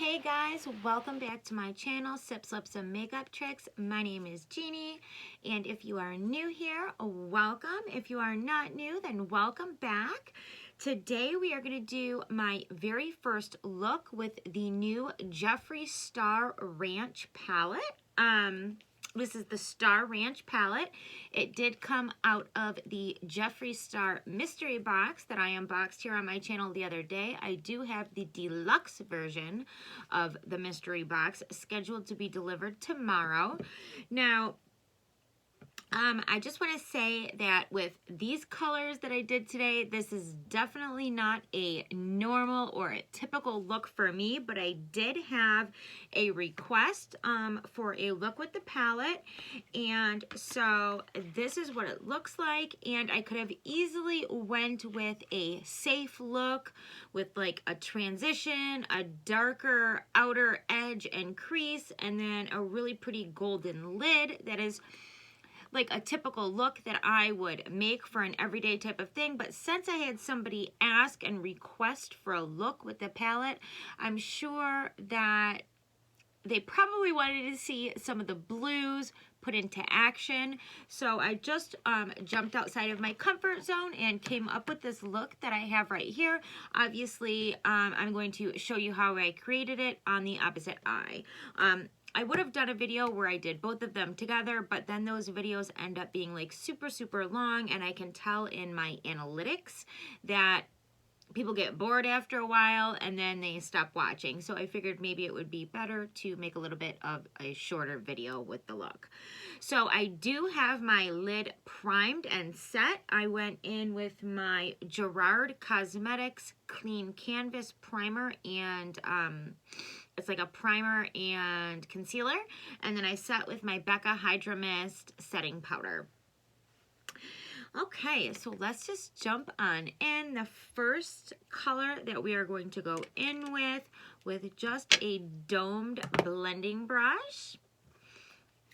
Hey guys, welcome back to my channel, Sip Slips and Makeup Tricks. My name is Jeannie, and if you are new here, welcome. If you are not new, then welcome back. Today we are going to do my very first look with the new Jeffree Star Ranch palette. This is the Star Ranch palette. It did come out of the Jeffree Star mystery box that I unboxed here on my channel the other day. I do have the deluxe version of the mystery box scheduled to be delivered tomorrow. Now, I just want to say that with these colors that I did today, this is definitely not a normal or a typical look for me, but I did have a request for a look with the palette, and so this is what it looks like. And I could have easily went with a safe look with like a transition, a darker outer edge and crease, and then a really pretty golden lid that is like a typical look that I would make for an everyday type of thing. But since I had somebody ask and request for a look with the palette, I'm sure that they probably wanted to see some of the blues put into action. So I just jumped outside of my comfort zone and came up with this look that I have right here. Obviously, I'm going to show you how I created it on the opposite eye. I would have done a video where I did both of them together, but then those videos end up being like super long, and I can tell in my analytics that people get bored after a while and then they stop watching. So I figured maybe it would be better to make a little bit of a shorter video with the look. So I do have my lid primed and set. I went in with my Gerard Cosmetics Clean Canvas Primer, and it's like a primer and concealer. And then I set with my Becca Hydra Mist setting powder. Okay, so let's just jump on in. The first color that we are going to go in with just a domed blending brush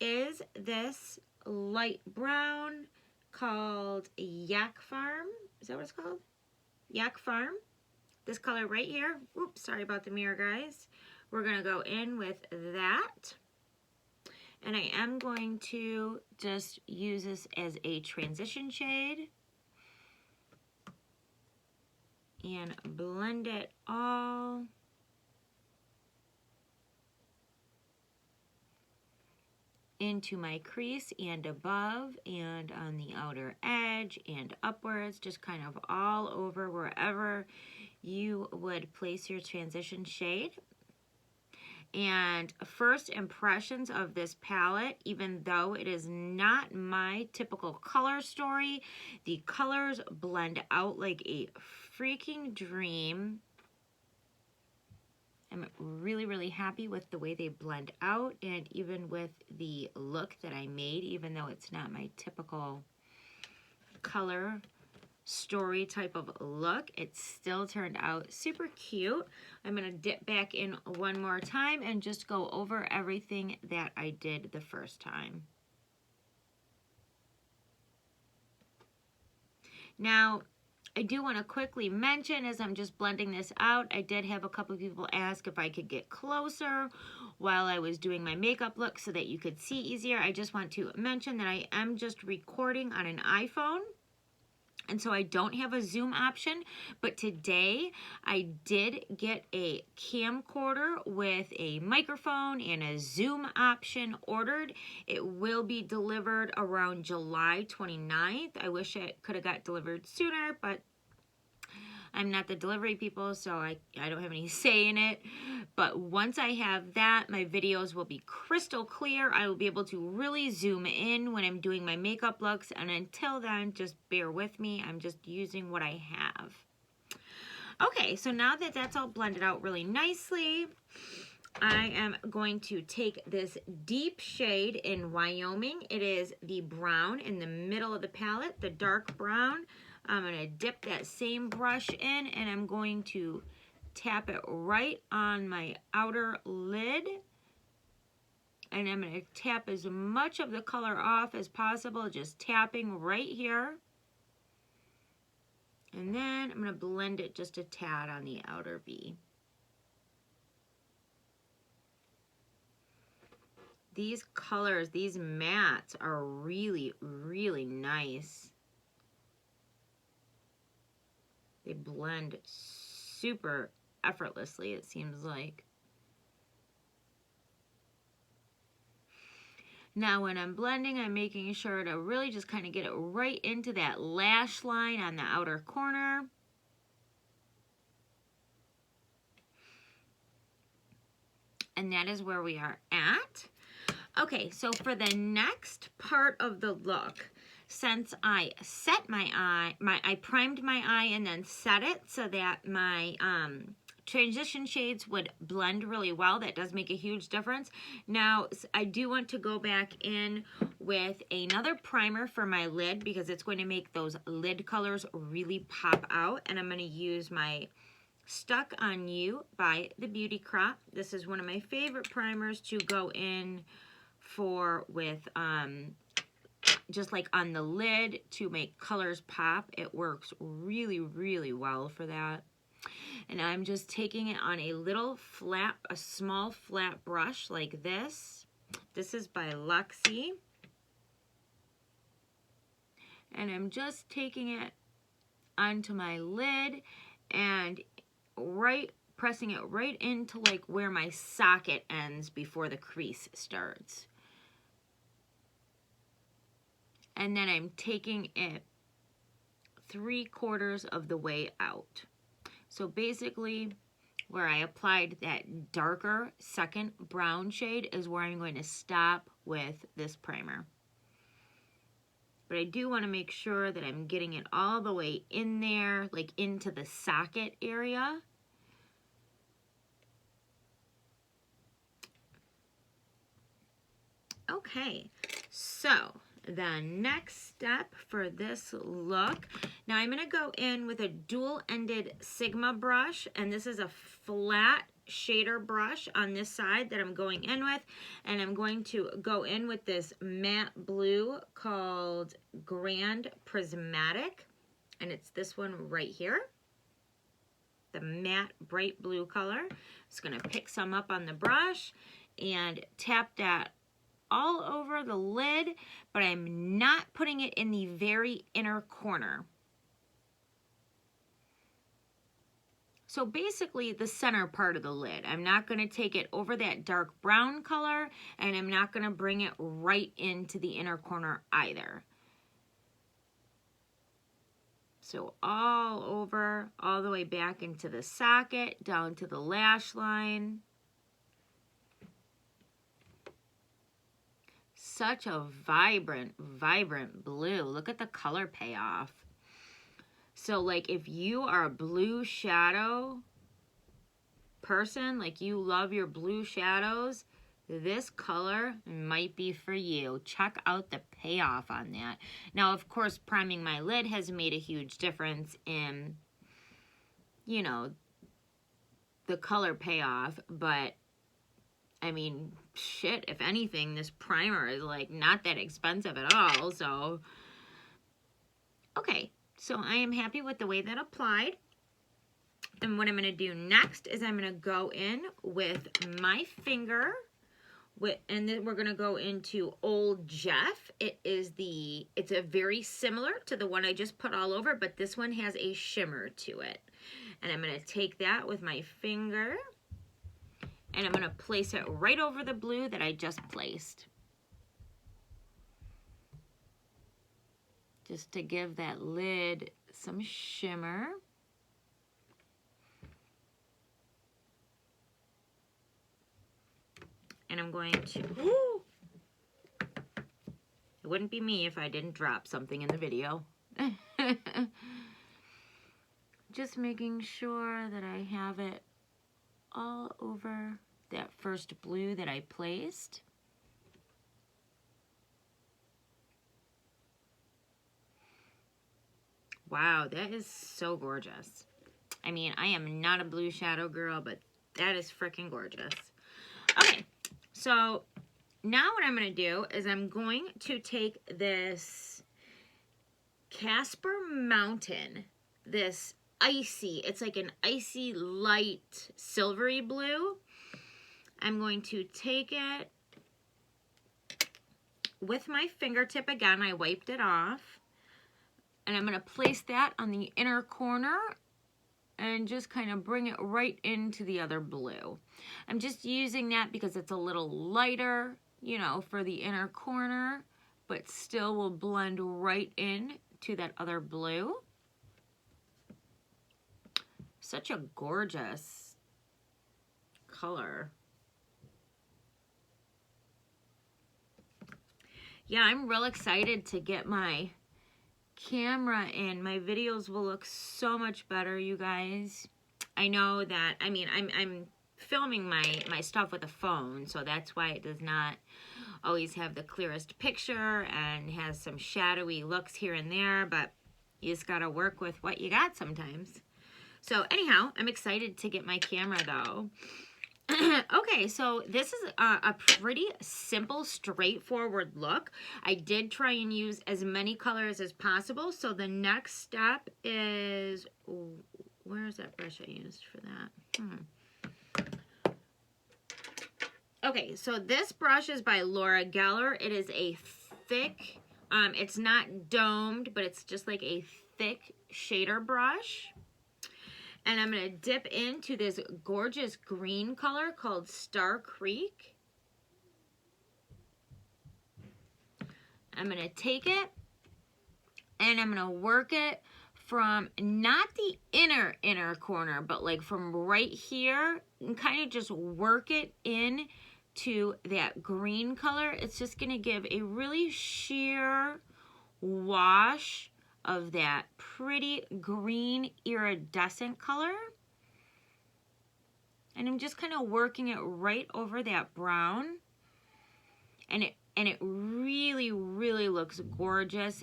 is this light brown called Yak Farm. Is that what it's called? Yak Farm. This color right here. Oops, sorry about the mirror, guys. We're going to go in with that. And I am going to just use this as a transition shade and blend it all into my crease and above and on the outer edge and upwards, just kind of all over wherever you would place your transition shade. And first impressions of this palette, even though it is not my typical color story, the colors blend out like a freaking dream. I'm really happy with the way they blend out, and even with the look that I made, even though it's not my typical color story type of look, it still turned out super cute. I'm going to dip back in one more time and just go over everything that I did the first time. Now, I do want to quickly mention, as I'm just blending this out, I did have a couple of people ask if I could get closer while I was doing my makeup look so that you could see easier. I just want to mention that I am just recording on an iPhone, and so I don't have a zoom option, but today I did get a camcorder with a microphone and a zoom option ordered. It will be delivered around July 29th. I wish it could have got delivered sooner, but I'm not the delivery people, so I don't have any say in it. But once I have that, my videos will be crystal clear. I will be able to really zoom in when I'm doing my makeup looks. And until then, just bear with me. I'm just using what I have. Okay, so now that that's all blended out really nicely, I am going to take this deep shade in Wyoming. It is the brown in the middle of the palette, the dark brown. I'm going to dip that same brush in, and I'm going to tap it right on my outer lid. And I'm going to tap as much of the color off as possible, just tapping right here. And then I'm going to blend it just a tad on the outer V. these colors, these mattes are really, really nice. They blend super effortlessly, it seems like. Now when I'm blending, I'm making sure to really just kind of get it right into that lash line on the outer corner. And that is where we are at. Okay, so for the next part of the look, since I set my eye, I primed my eye and then set it so that my transition shades would blend really well. That does make a huge difference. Now, I do want to go back in with another primer for my lid because it's going to make those lid colors really pop out. And I'm going to use my Stuck on You by the Beauty Crop. This is one of my favorite primers to go in for with just like on the lid to make colors pop. It works really, really well for that. And I'm just taking it on a little flat, a small flat brush like this. This is by Luxie. And I'm just taking it onto my lid and pressing it right into like where my socket ends before the crease starts. And then I'm taking it 3/4 of the way out. So basically where I applied that darker second brown shade is where I'm going to stop with this primer. But I do want to make sure that I'm getting it all the way in there, like into the socket area. Okay, so the next step for this look, now I'm going to go in with a dual-ended Sigma brush, and this is a flat shader brush on this side that I'm going in with, and I'm going to go in with this matte blue called Grand Prismatic, and it's this one right here, the matte bright blue color. Just going to pick some up on the brush and tap that all over the lid, but I'm not putting it in the very inner corner. So basically the center part of the lid. I'm not going to take it over that dark brown color, and I'm not going to bring it right into the inner corner either. So all over, all the way back into the socket, down to the lash line. Such a vibrant, vibrant blue. Look at the color payoff. So like if you are a blue shadow person, like you love your blue shadows, this color might be for you. Check out the payoff on that. Now, of course, priming my lid has made a huge difference in, you know, the color payoff, but I mean, shit, if anything, this primer is like not that expensive at all. So, okay, so I am happy with the way that applied. And what I'm going to do next is I'm going to go in with my finger, and then we're going to go into Old Jeff. It's a very similar to the one I just put all over, but this one has a shimmer to it. And I'm going to take that with my finger, and I'm going to place it right over the blue that I just placed. Just to give that lid some shimmer. And I'm going to, ooh, it wouldn't be me if I didn't drop something in the video. Just making sure that I have it all over that first blue that I placed. Wow, that is so gorgeous. I mean, I am not a blue shadow girl, but that is freaking gorgeous. Okay, so now what I'm going to do is I'm going to take this Casper Mountain, this icy, it's like an icy light silvery blue. I'm going to take it with my fingertip again, I wiped it off. And I'm going to place that on the inner corner and just kind of bring it right into the other blue. I'm just using that because it's a little lighter, you know, for the inner corner, but still will blend right in to that other blue. Such a gorgeous color. Yeah, I'm real excited to get my camera in. My videos will look so much better, you guys. I know that, I mean, I'm filming my stuff with a phone, so that's why it does not always have the clearest picture and has some shadowy looks here and there, but you just gotta work with what you got sometimes. So anyhow, I'm excited to get my camera though. Okay, so this is a pretty simple, straightforward look. I did try and use as many colors as possible. So the next step is, where is that brush I used for that? Okay, so this brush is by Laura Geller. It is a thick, it's not domed, but it's just like a thick shader brush. And I'm going to dip into this gorgeous green color called Star Creek. I'm going to take it and I'm going to work it from not the inner corner, but like from right here, and kind of just work it in to that green color. It's just going to give a really sheer wash of that pretty green iridescent color. And I'm just kind of working it right over that brown. And it really, really looks gorgeous.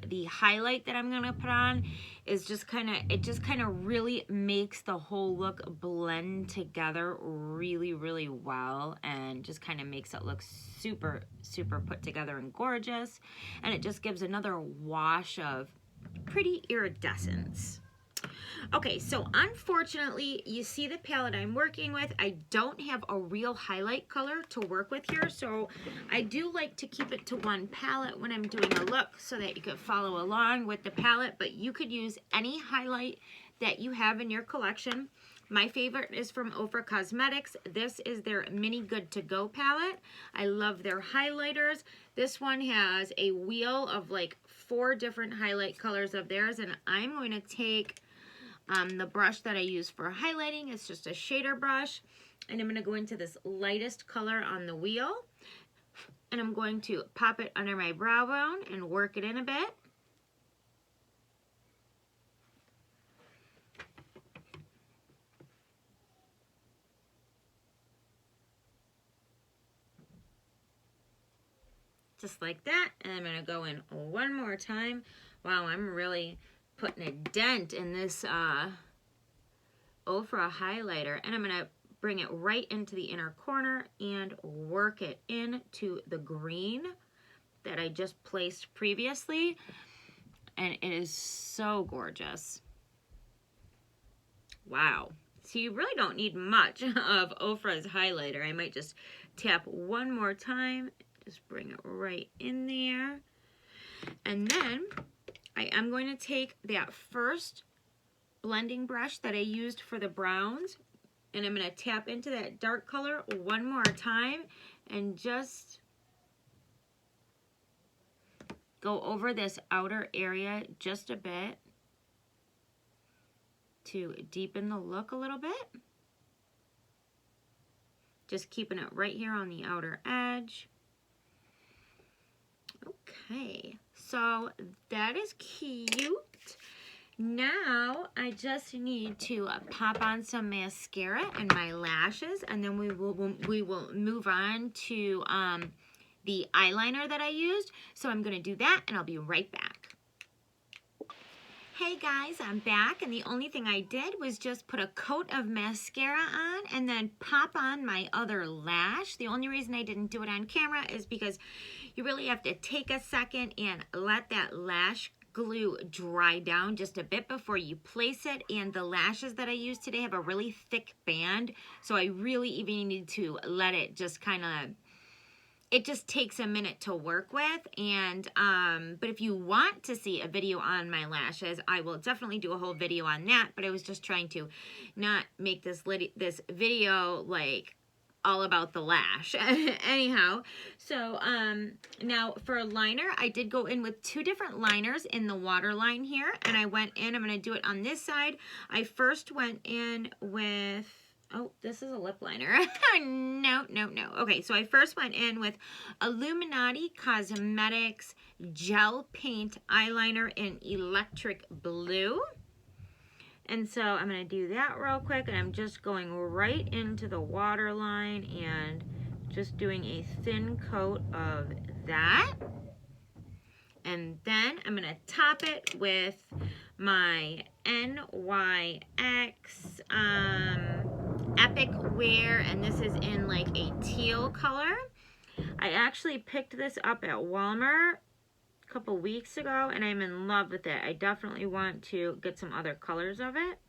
The highlight that I'm gonna put on is just kind of really makes the whole look blend together really, really well, and just kind of makes it look super, super put together and gorgeous. And it just gives another wash of pretty iridescence. Okay, so unfortunately, you see the palette I'm working with. I don't have a real highlight color to work with here, so I do like to keep it to one palette when I'm doing a look so that you can follow along with the palette, but you could use any highlight that you have in your collection. My favorite is from Ofra Cosmetics. This is their Mini Good To Go palette. I love their highlighters. This one has a wheel of like 4 different highlight colors of theirs, and I'm going to take the brush that I use for highlighting. It's just a shader brush, and I'm going to go into this lightest color on the wheel, and I'm going to pop it under my brow bone and work it in a bit. Just like that, and I'm going to go in one more time. Wow, I'm really putting a dent in this Ofra highlighter, and I'm going to bring it right into the inner corner and work it into the green that I just placed previously, and it is so gorgeous. Wow. So you really don't need much of Ofra's highlighter. I might just tap one more time, just bring it right in there, and then I am going to take that first blending brush that I used for the browns, and I'm going to tap into that dark color one more time and just go over this outer area just a bit to deepen the look a little bit. Just keeping it right here on the outer edge. Okay, so that is cute. Now I just need to pop on some mascara and my lashes, and then we will move on to the eyeliner that I used. So I'm going to do that, and I'll be right back. Hey guys, I'm back, and the only thing I did was just put a coat of mascara on and then pop on my other lash. The only reason I didn't do it on camera is because you really have to take a second and let that lash glue dry down just a bit before you place it. And the lashes that I use today have a really thick band, so I really even need to let it just kind of it just takes a minute to work with. And but if you want to see a video on my lashes, I will definitely do a whole video on that. But I was just trying to not make this video like all about the lash. Anyhow, so now for a liner, I did go in with 2 different liners in the waterline here, and I went in, I'm going to do it on this side. I first went in with, oh, this is a lip liner. No. Okay, so I first went in with Illuminati Cosmetics Gel Paint Eyeliner in Electric Blue. And so I'm going to do that real quick, and I'm just going right into the waterline and just doing a thin coat of that. And then I'm going to top it with my NYX Epic Wear, and this is in like a teal color. I actually picked this up at Walmart couple weeks ago, and I'm in love with it. I definitely want to get some other colors of it.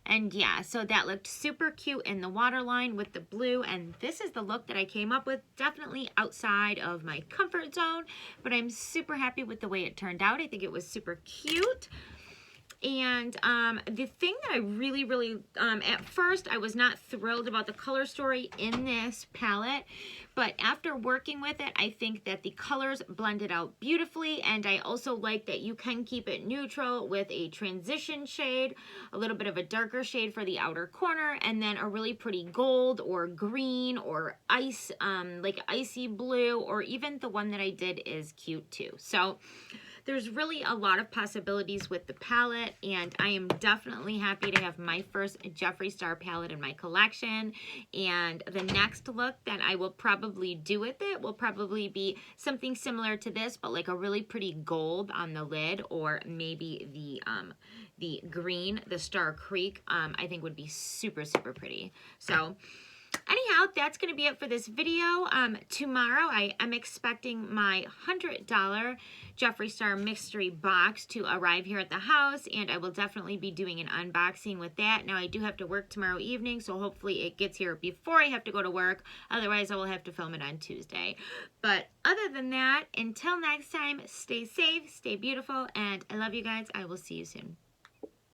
And yeah, so that looked super cute in the waterline with the blue, and this is the look that I came up with. Definitely outside of my comfort zone, but I'm super happy with the way it turned out. I think it was super cute. And the thing that I really, at first I was not thrilled about the color story in this palette, but after working with it, I think that the colors blended out beautifully, and I also like that you can keep it neutral with a transition shade, a little bit of a darker shade for the outer corner, and then a really pretty gold or green or ice, like icy blue, or even the one that I did is cute too. So there's really a lot of possibilities with the palette, and I am definitely happy to have my first Jeffree Star palette in my collection. And the next look that I will probably do with it will probably be something similar to this, but like a really pretty gold on the lid, or maybe the green, the Star Creek, I think would be super, super pretty. So anyhow, that's going to be it for this video. Tomorrow, I am expecting my $100 Jeffree Star mystery box to arrive here at the house, and I will definitely be doing an unboxing with that. Now, I do have to work tomorrow evening, so hopefully it gets here before I have to go to work. Otherwise, I will have to film it on Tuesday. But other than that, until next time, stay safe, stay beautiful, and I love you guys. I will see you soon.